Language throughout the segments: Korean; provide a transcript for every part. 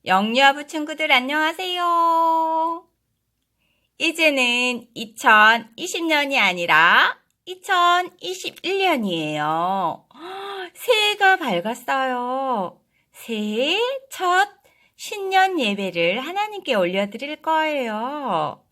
영유아부 친구들 안녕하세요. 이제는 2020년이 아니라 2021년이에요. 새해가 밝았어요. 새해 첫 신년 예배를 하나님께 올려드릴 거예요.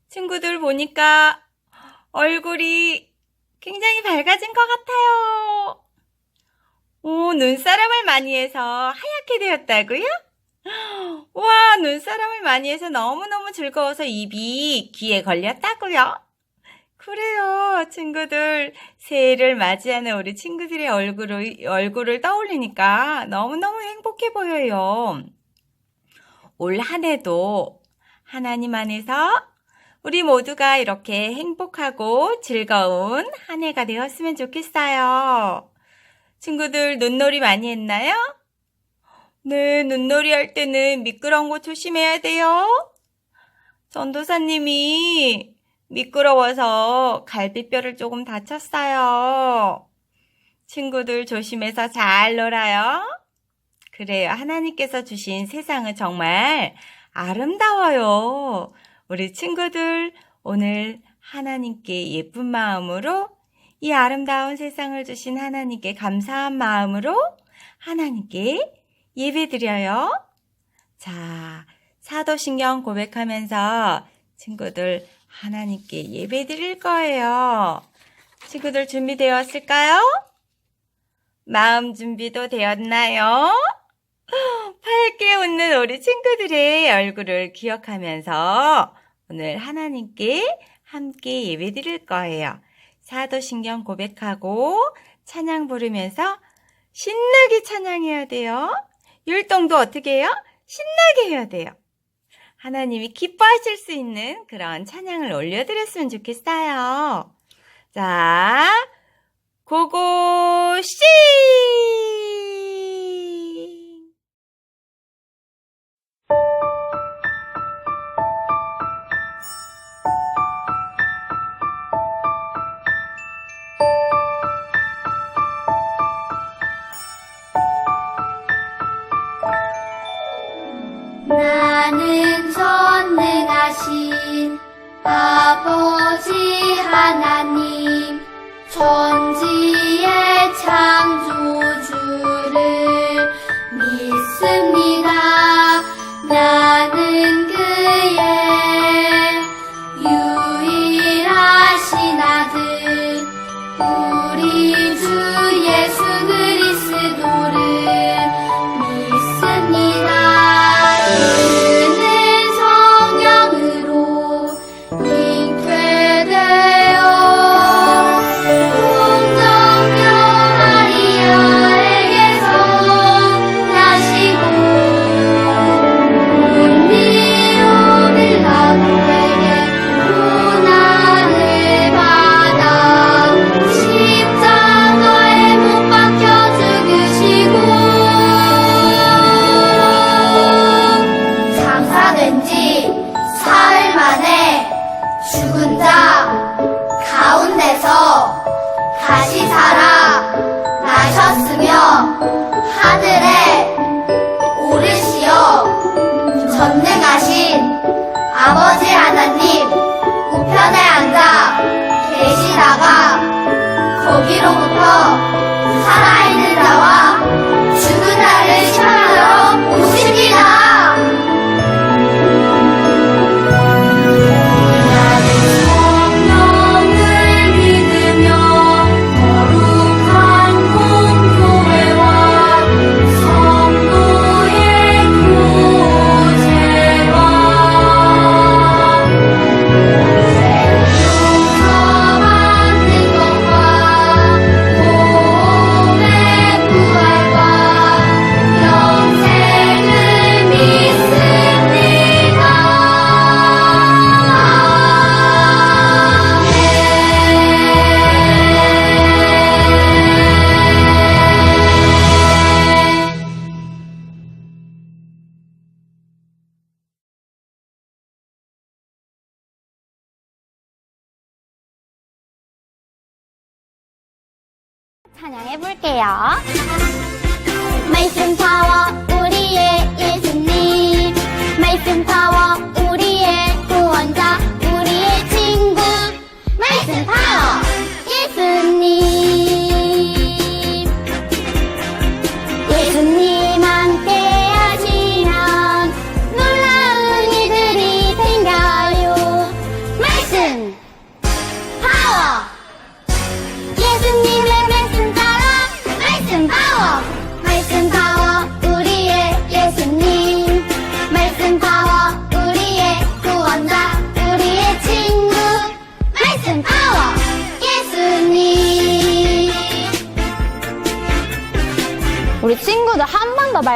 친구들 보니까 얼굴이 굉장히 밝아진 것 같아요. 눈사람을 많이 해서 하얗게 되었다고요? 와, 눈사람을 많이 해서 너무너무 즐거워서 입이 귀에 걸렸다고요? 그래요, 친구들. 새해를 맞이하는 우리 친구들의 얼굴을 떠올리니까 너무너무 행복해 보여요. 올 한 해도 하나님 안에서 우리 모두가 이렇게 행복하고 즐거운 한 해가 되었으면 좋겠어요. 친구들 눈놀이 많이 했나요? 네, 눈놀이 할 때는 미끄러운 거 조심해야 돼요. 전도사님이 미끄러워서 갈비뼈를 조금 다쳤어요. 친구들 조심해서 잘 놀아요. 그래요, 하나님께서 주신 세상은 정말 아름다워요. 우리 친구들 오늘 하나님께 예쁜 마음으로 이 아름다운 세상을 주신 하나님께 감사한 마음으로 하나님께 예배드려요. 자, 사도신경 고백하면서 친구들 하나님께 예배드릴 거예요. 친구들 준비되었을까요? 마음 준비도 되었나요? 밝게 웃는 우리 친구들의 얼굴을 기억하면서 오늘 하나님께 함께 예배드릴 거예요. 사도신경 고백하고 찬양 부르면서 신나게 찬양해야 돼요. 율동도 어떻게 해요? 신나게 해야 돼요. 하나님이 기뻐하실 수 있는 그런 찬양을 올려드렸으면 좋겠어요. 자, 고고씨! 나는 전능하신 아버지 하나님 천지의 창조주를 믿습니다. 나는 그의 유일하신 아들 우리 주 예수 그리스도를 믿습니다. 그는 성령으로 잉태되어 동정녀 마리아에게서 나시고 본디오 빌라도에게 고난을 받아 십자가에 못 박혀 죽으시고 장사된 지 사흘 만에 죽은 자 가운데서 다시 살아 나셨으며 하늘에 오르시어 전능하신 아버지 하나님 우편에 앉아 계시다가 거기로부터 살아있는 자와 죽은 자를 심판하러 오십니다. 나는 성령을 믿으며 거룩한 공교회와 성도의 교제와 용서 받는 것과 몸의 부활과 영생을 믿습니다. 찬양해 볼게요. 말씀 타워 우리의 예수님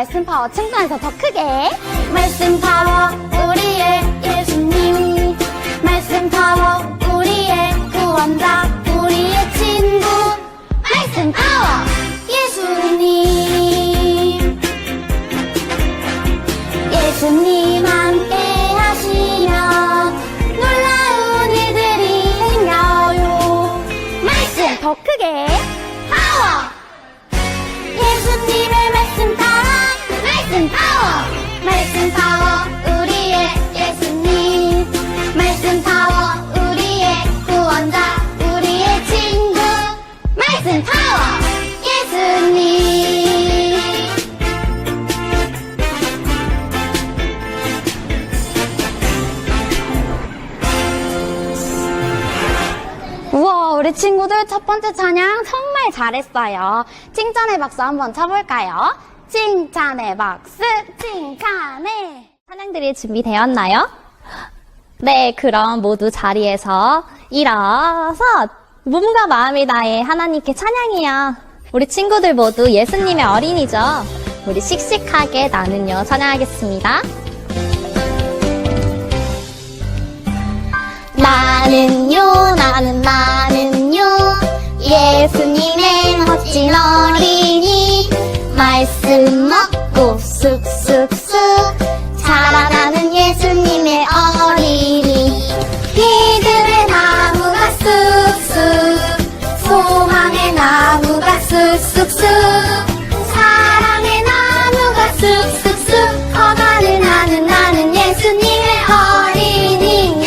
말씀 파워 칭찬해서 더 크게. 말씀 파워 우리의 예수님. 말씀 파워 우리의 구원자, 우리의 친구. 말씀 파워 예수님. 예수님 함께 하시면 놀라운 일들이 생겨요. 말씀 더 크게. 파워 예수님의 말씀 파워. 말씀 파워. 말씀 파워 우리의 예수님. 말씀 파워 우리의 구원자, 우리의 친구. 말씀 파워 예수님. 우와, 우리 친구들 첫 번째 찬양 정말 잘했어요. 칭찬의 박수 한번 쳐볼까요? 칭찬의 박수, 칭찬해. 찬양들이 준비되었나요? 네, 그럼 모두 자리에서 일어서 몸과 마음을 다해 하나님께 찬양해요. 우리 친구들 모두 예수님의 어린이죠. 우리 씩씩하게 나는요 찬양하겠습니다. 나는요, 나는요, 예수님의 멋진 어린이. 말씀 먹고 쑥쑥쑥 자라나는 예수님의 어린이. 믿음의 나무가 쑥쑥, 소망의 나무가 쑥쑥쑥, 사랑의 나무가 쑥쑥쑥 커가는 나는 예수님의 어린이.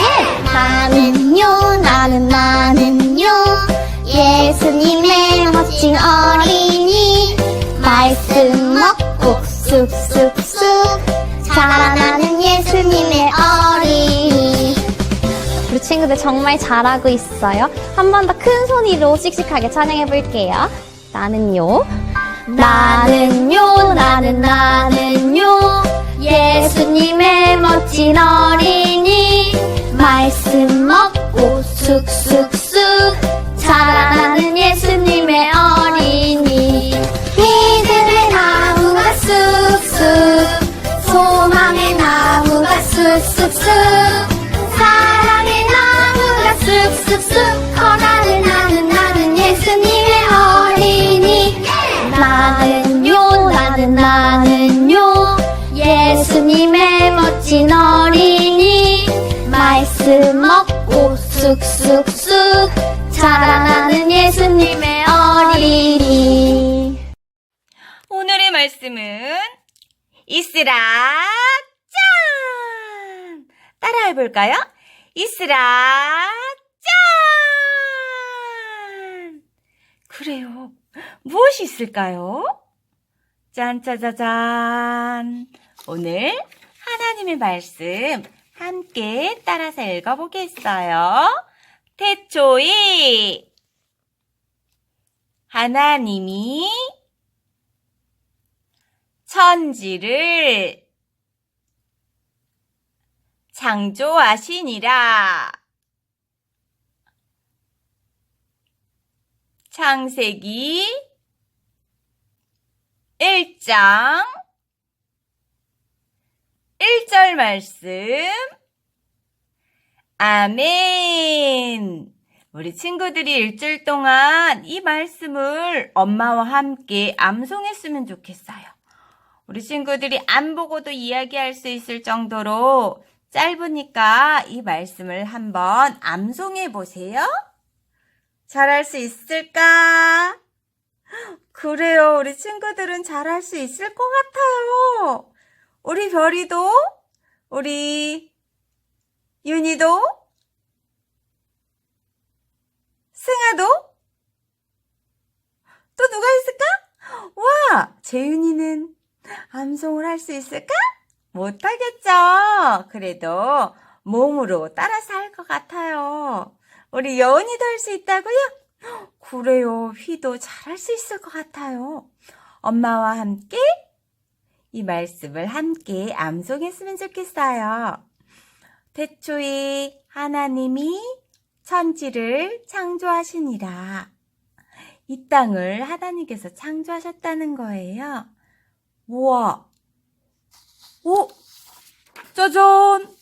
나는요, 나는요, 예수님의 멋진 어린이. 말씀 먹고 쑥쑥쑥 자라나는 예수님의 어린이. 우리 친구들 정말 잘하고 있어요. 한 번 더 큰 소리로 씩씩하게 찬양해 볼게요. 나는요, 나는요, 나는요, 예수님의 멋진 어린이. 말씀 먹고 쑥쑥쑥 자라나는 예수님의 어린이. 믿음의 나무가 쑥쑥, 소망의 나무가 쑥쑥쑥, 사랑의 나무가 쑥쑥쑥 커가는 나는 예수님의 어린이. 나는요, 나는요, 예수님의 멋진 어린이. 말씀 먹고 쑥쑥쑥 자라나는 예수님의 어린이. 오늘의 말씀은 이스라 짠! 따라 해볼까요? 이스라 짠! 그래요. 무엇이 있을까요? 짠짜자잔! 오늘 하나님의 말씀 함께 따라서 읽어보겠어요. 태초에 하나님이 천지를 창조하시니라. 창세기 1장 1절 말씀. 아멘. 우리 친구들이 일주일 동안 이 말씀을 엄마와 함께 암송했으면 좋겠어요. 우리 친구들이 안 보고도 이야기할 수 있을 정도로 짧으니까 이 말씀을 한번 암송해 보세요. 잘할 수 있을까? 그래요. 우리 친구들은 잘할 수 있을 것 같아요. 우리 별이도, 우리 윤희도, 승아도, 또 누가 있을까? 와, 재윤이는 암송을 할 수 있을까? 못하겠죠. 그래도 몸으로 따라서 할 것 같아요. 우리 여은이도 할 수 있다고요? 그래요. 휘도 잘할 수 있을 것 같아요. 엄마와 함께 이 말씀을 함께 암송했으면 좋겠어요. 태초에 하나님이 천지를 창조하시니라. 이 땅을 하나님께서 창조하셨다는 거예요. 우와. 짜잔.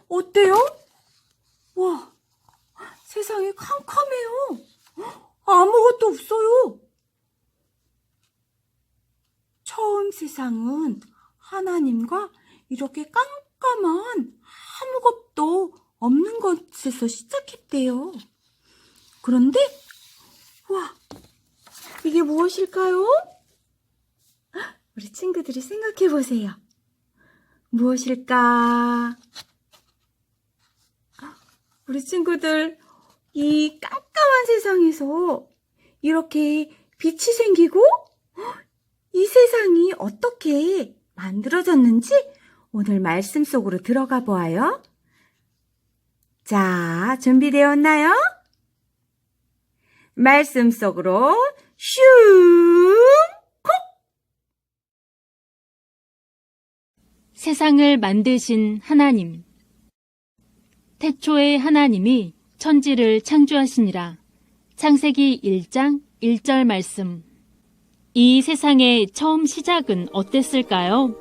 어때요? 와, 세상이 캄캄해요. 아무것도 없어요. 처음 세상은 하나님과 이렇게 깜깜한 아무것도 없는 곳에서 시작했대요. 그런데 와, 이게 무엇일까요? 우리 친구들이 생각해 보세요. 무엇일까? 우리 친구들, 이 깜깜한 세상에서 이렇게 빛이 생기고 이 세상이 어떻게 만들어졌는지 오늘 말씀 속으로 들어가 보아요. 자, 준비되었나요? 말씀 속으로 슝! 콕! 세상을 만드신 하나님. 태초에 하나님이 천지를 창조하시니라. 창세기 1장 1절 말씀. 이 세상의 처음 시작은 어땠을까요?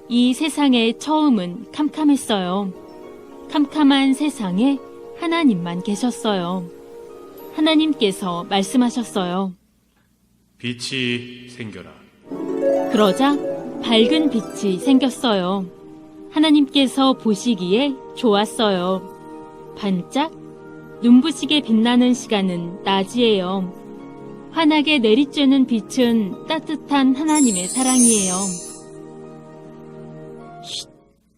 이 세상의 처음은 캄캄했어요. 캄캄한 세상에 하나님만 계셨어요. 하나님께서 말씀하셨어요. 빛이 생겨라. 그러자 밝은 빛이 생겼어요. 하나님께서 보시기에 좋았어요. 반짝 눈부시게 빛나는 시간은 낮이에요. 환하게 내리쬐는 빛은 따뜻한 하나님의 사랑이에요. 쉿,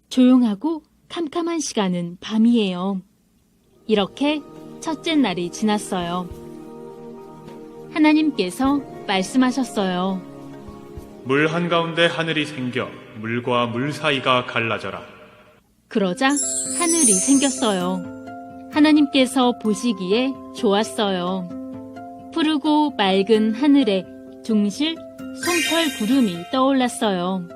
조용하고 캄캄한 시간은 밤이에요. 이렇게 첫째 날이 지났어요. 하나님께서 말씀하셨어요. 물 한가운데 하늘이 생겨 물과 물 사이가 갈라져라. 그러자 하늘이 생겼어요. 하나님께서 보시기에 좋았어요. 푸르고 맑은 하늘에 둥실 솜털 구름이 떠올랐어요.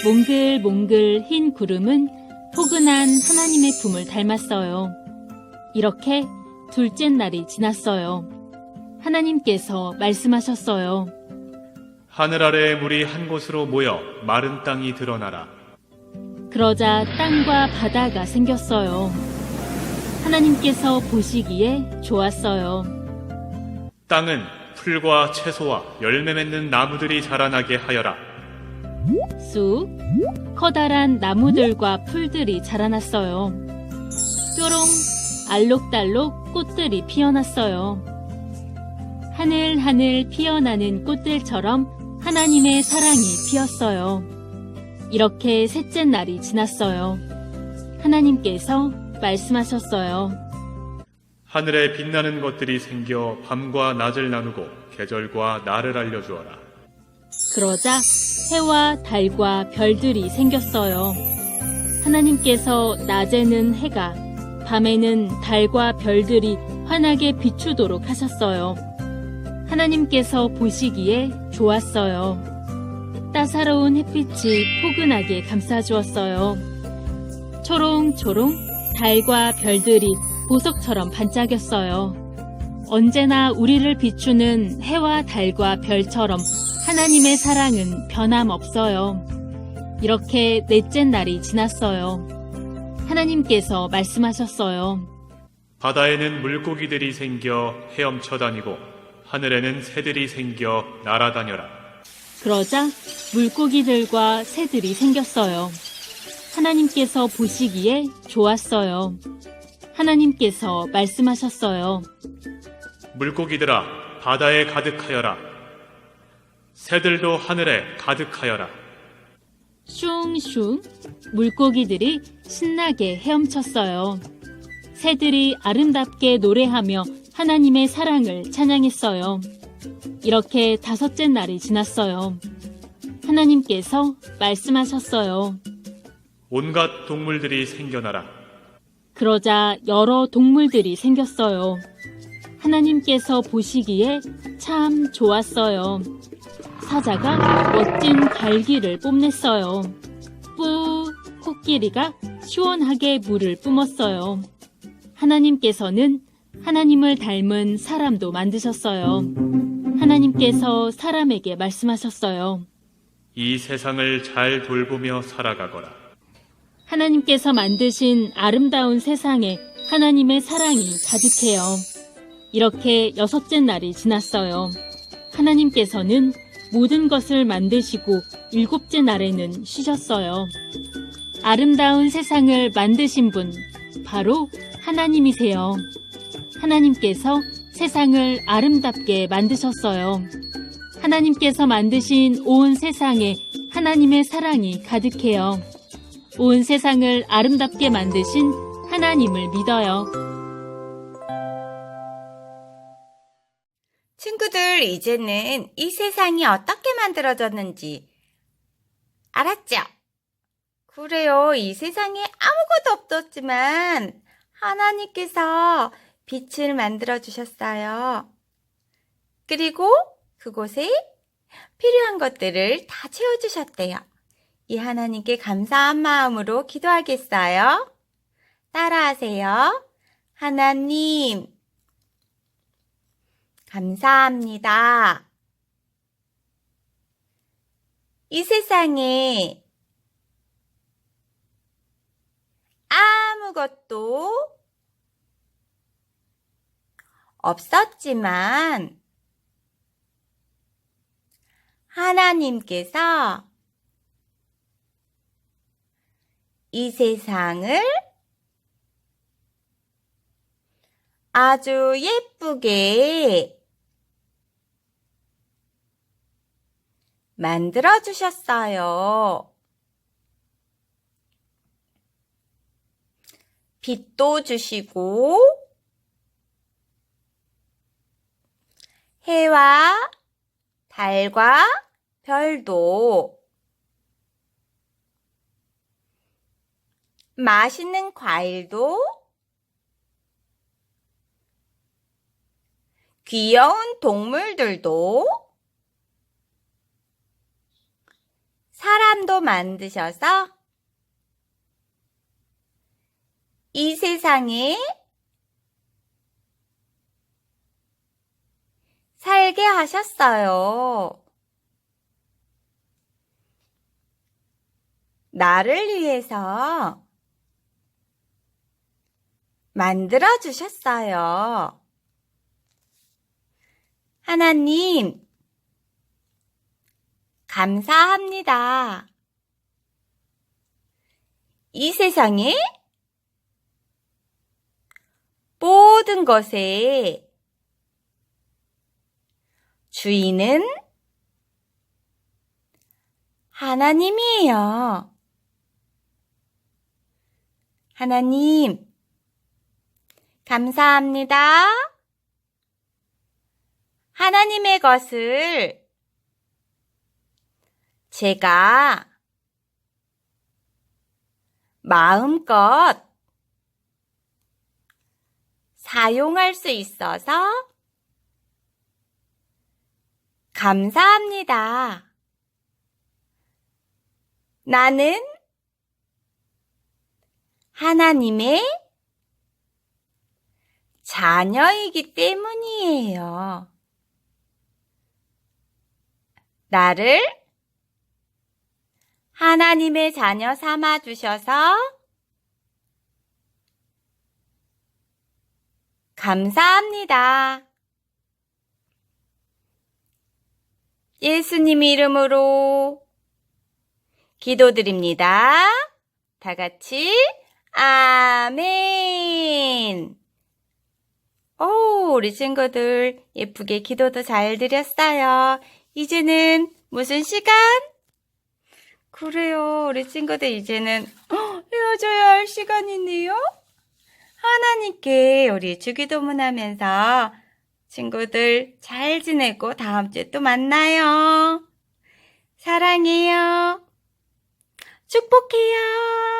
몽글몽글 흰 구름은 포근한 하나님의 품을 닮았어요. 이렇게 둘째 날이 지났어요. 하나님께서 말씀하셨어요. 하늘 아래의 물이 한 곳으로 모여 마른 땅이 드러나라. 그러자 땅과 바다가 생겼어요. 하나님께서 보시기에 좋았어요. 땅은 풀과 채소와 열매 맺는 나무들이 자라나게 하여라. 쑥, 커다란 나무들과 풀들이 자라났어요. 뾰롱, 알록달록 꽃들이 피어났어요. 하늘하늘 피어나는 꽃들처럼 하나님의 사랑이 피었어요. 이렇게 셋째 날이 지났어요. 하나님께서 말씀하셨어요. 하늘에 빛나는 것들이 생겨 밤과 낮을 나누고 계절과 날을 알려주어라. 그러자 해와 달과 별들이 생겼어요. 하나님께서 낮에는 해가, 밤에는 달과 별들이 환하게 비추도록 하셨어요. 하나님께서 보시기에 좋았어요. 따사로운 햇빛이 포근하게 감싸주었어요. 초롱초롱 달과 별들이 보석처럼 반짝였어요. 언제나 우리를 비추는 해와 달과 별처럼 하나님의 사랑은 변함없어요. 이렇게 넷째 날이 지났어요. 하나님께서 말씀하셨어요. 바다에는 물고기들이 생겨 헤엄쳐 다니고 하늘에는 새들이 생겨 날아다녀라. 그러자 물고기들과 새들이 생겼어요. 하나님께서 보시기에 좋았어요. 하나님께서 말씀하셨어요. 물고기들아 바다에 가득하여라. 새들도 하늘에 가득하여라. 슝슝 물고기들이 신나게 헤엄쳤어요. 새들이 아름답게 노래하며 하나님의 사랑을 찬양했어요. 이렇게 다섯째 날이 지났어요. 하나님께서 말씀하셨어요. 온갖 동물들이 생겨나라. 그러자 여러 동물들이 생겼어요. 하나님께서 보시기에 참 좋았어요. 사자가 멋진 갈기를 뽐냈어요. 뿌, 코끼리가 시원하게 물을 뿜었어요. 하나님께서는 하나님을 닮은 사람도 만드셨어요. 하나님께서 사람에게 말씀하셨어요. 이 세상을 잘 돌보며 살아가거라. 하나님께서 만드신 아름다운 세상에 하나님의 사랑이 가득해요. 이렇게 6째 날이 지났어요. 하나님께서는 모든 것을 만드시고 7째 날에는 쉬셨어요. 아름다운 세상을 만드신 분, 바로 하나님이세요. 하나님께서 세상을 아름답게 만드셨어요. 하나님께서 만드신 온 세상에 하나님의 사랑이 가득해요. 온 세상을 아름답게 만드신 하나님을 믿어요. 친구들, 이제는 이 세상이 어떻게 만들어졌는지 알았죠? 그래요. 이 세상에 아무것도 없었지만 하나님께서 빛을 만들어 주셨어요. 그리고 그곳에 필요한 것들을 다 채워주셨대요. 이 하나님께 감사한 마음으로 기도하겠어요? 따라하세요. 하나님, 감사합니다. 이 세상에 아무것도 없었지만 하나님께서 이 세상을 아주 예쁘게 만들어 주셨어요. 빛도 주시고 해와 달과 별도, 맛있는 과일도, 귀여운 동물들도, 사람도 만드셔서 이 세상에 살게 하셨어요. 나를 위해서 만들어 주셨어요. 하나님, 감사합니다. 이 세상에 모든 것에 주인은 하나님이에요. 하나님, 감사합니다. 하나님의 것을 제가 마음껏 사용할 수 있어서 감사합니다. 나는 하나님의 자녀이기 때문이에요. 나를 하나님의 자녀 삼아 주셔서 감사합니다. 예수님 이름으로 기도드립니다. 다 같이 아멘. 우리 친구들 예쁘게 기도도 잘 드렸어요. 이제는 무슨 시간? 그래요. 우리 친구들 이제는 헤어져야 할 시간이네요. 하나님께 우리 주기도문 하면서 친구들 잘 지내고 다음 주에 또 만나요. 사랑해요. 축복해요.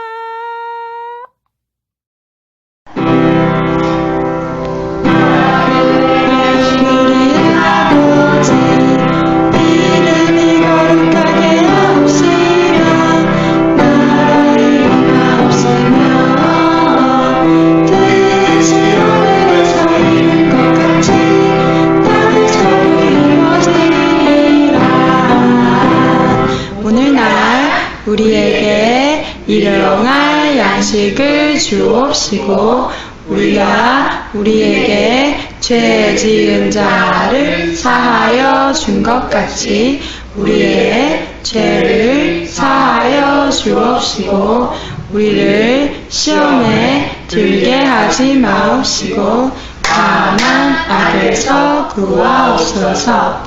우리에게 일용할 양식을 주옵시고 우리가 우리에게 죄 지은 자를 사하여 준 것 같이 우리의 죄를 사하여 주옵시고 우리를 시험에 들게 하지 마옵시고 다만 악에서 구하옵소서.